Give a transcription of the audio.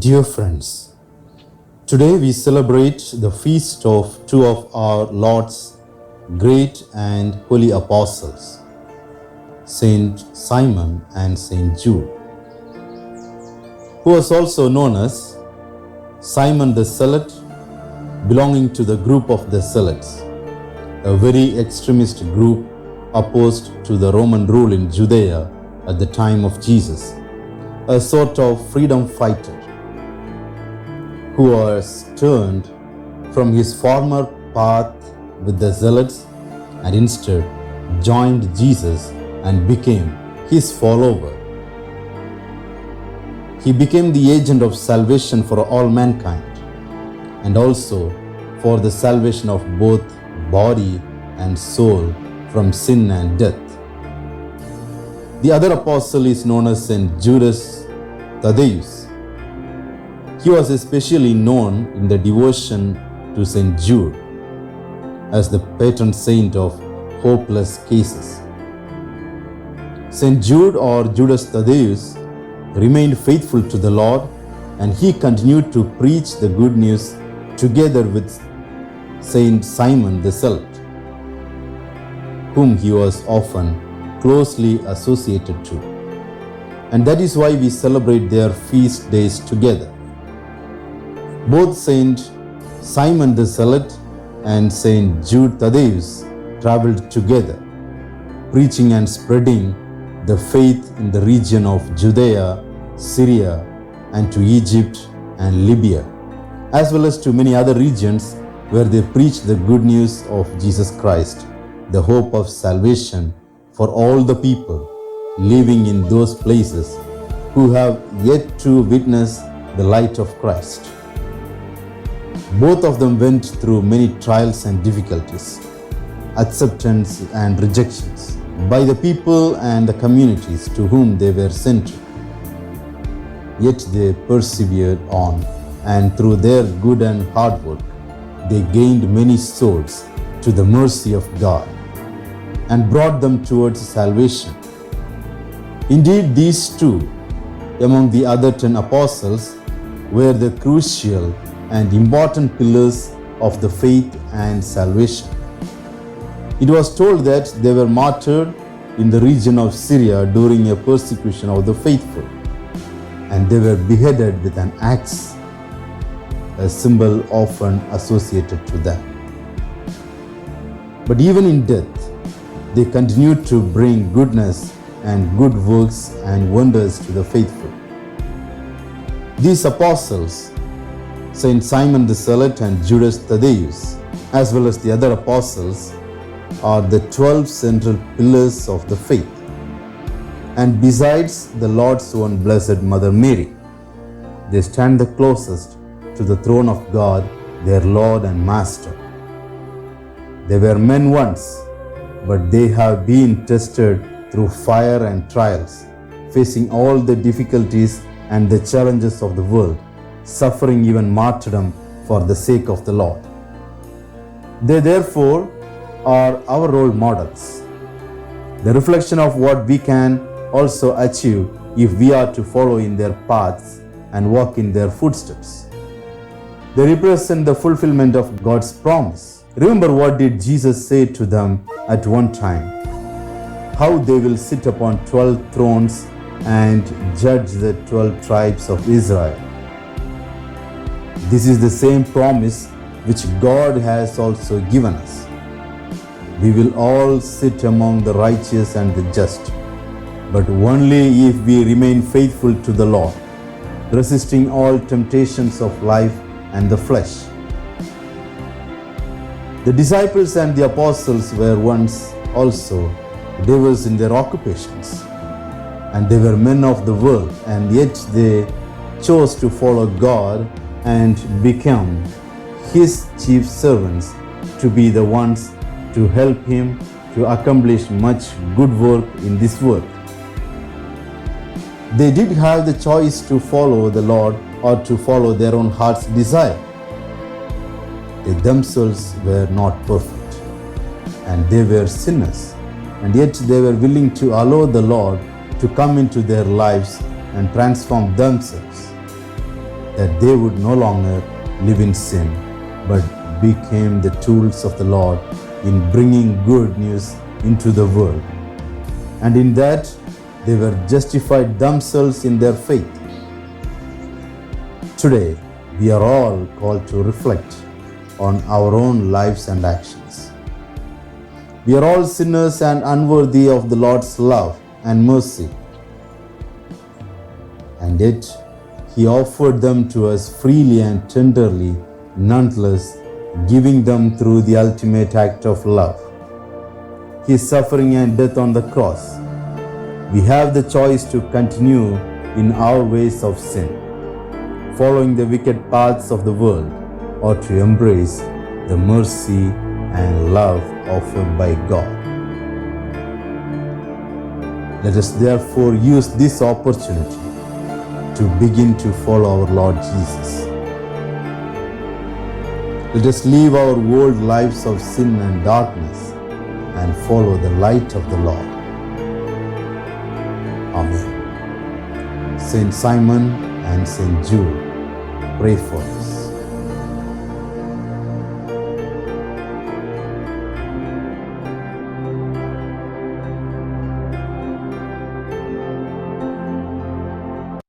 Dear friends, today we celebrate the feast of two of our Lord's great and holy apostles, Saint Simon and Saint Jude, who was also known as Simon the Zealot, belonging to the group of the Zealots, a very extremist group opposed to the Roman rule in Judea at the time of Jesus, a sort of freedom fighter who was turned from his former path with the Zealots and instead joined Jesus and became his follower. He became the agent of salvation for all mankind and also for the salvation of both body and soul from sin and death. The other apostle is known as Saint Judas Thaddeus. He was especially known in the devotion to Saint Jude as the patron saint of hopeless cases. Saint Jude or Judas Thaddeus remained faithful to the Lord, and he continued to preach the good news together with Saint Simon the Zealot, whom he was often closely associated to. And that is why we celebrate their feast days together. Both Saint Simon the Zealot and Saint Jude Thaddeus traveled together, preaching and spreading the faith in the region of Judea, Syria, and to Egypt and Libya, as well as to many other regions where they preached the good news of Jesus Christ, the hope of salvation for all the people living in those places who have yet to witness the light of Christ. Both of them went through many trials and difficulties, acceptance and rejections by the people and the communities to whom they were sent. Yet they persevered on, and through their good and hard work, they gained many souls to the mercy of God and brought them towards salvation. Indeed, these two, among the other 10 apostles, were the crucial and important pillars of the faith and salvation. It was told that they were martyred in the region of Syria during a persecution of the faithful, and they were beheaded with an axe, a symbol often associated to them. But even in death, they continued to bring goodness and good works and wonders to the faithful. These apostles, Saint Simon the Zealot and Judas Thaddeus, as well as the other apostles, are the 12 central pillars of the faith. And besides the Lord's own Blessed Mother Mary, they stand the closest to the throne of God, their Lord and Master. They were men once, but they have been tested through fire and trials, facing all the difficulties and the challenges of the world, suffering even martyrdom for the sake of the Lord. They therefore are our role models, the reflection of what we can also achieve if we are to follow in their paths and walk in their footsteps. They represent the fulfillment of God's promise. Remember, what did Jesus say to them at one time? How they will sit upon 12 thrones and judge the 12 tribes of Israel. This is the same promise which God has also given us. We will all sit among the righteous and the just, but only if we remain faithful to the Lord, resisting all temptations of life and the flesh. The disciples and the apostles were once also diverse in their occupations, and they were men of the world, and yet they chose to follow God and become His chief servants, to be the ones to help Him to accomplish much good work in this world. They did have the choice to follow the Lord or to follow their own heart's desire. They themselves were not perfect, and they were sinners, and yet they were willing to allow the Lord to come into their lives and transform themselves. that they would no longer live in sin, but became the tools of the Lord in bringing good news into the world. And in that, they were justified themselves in their faith. Today, we are all called to reflect on our own lives and actions. We are all sinners and unworthy of the Lord's love and mercy. And yet, He offered them to us freely and tenderly, nonetheless, giving them through the ultimate act of love, His suffering and death on the cross. We have the choice to continue in our ways of sin, following the wicked paths of the world, or to embrace the mercy and love offered by God. Let us therefore use this opportunity to begin to follow our Lord Jesus. Let us leave our old lives of sin and darkness and follow the light of the Lord. Amen. Saint Simon and Saint Jude, pray for us.